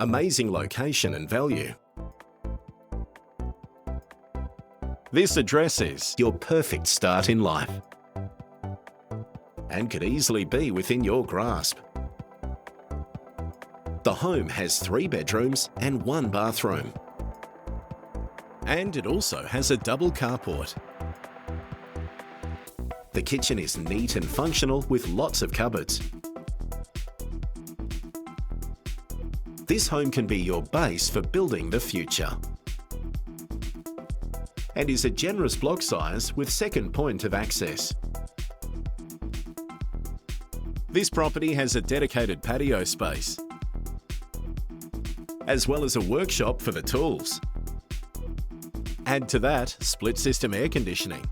amazing location and value. This address is your perfect start in life and could easily be within your grasp. The home has 3 bedrooms and 1 bathroom. And it also has a double carport. The kitchen is neat and functional with lots of cupboards. This home can be your base for building the future and is a generous block size with second point of access. This property has a dedicated patio space, as well as a workshop for the tools. Add to that split system air conditioning.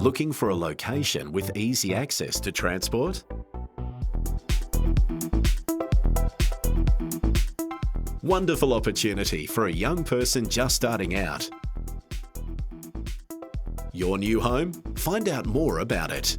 Looking for a location with easy access to transport? Wonderful opportunity for a young person just starting out. Your new home? Find out more about it.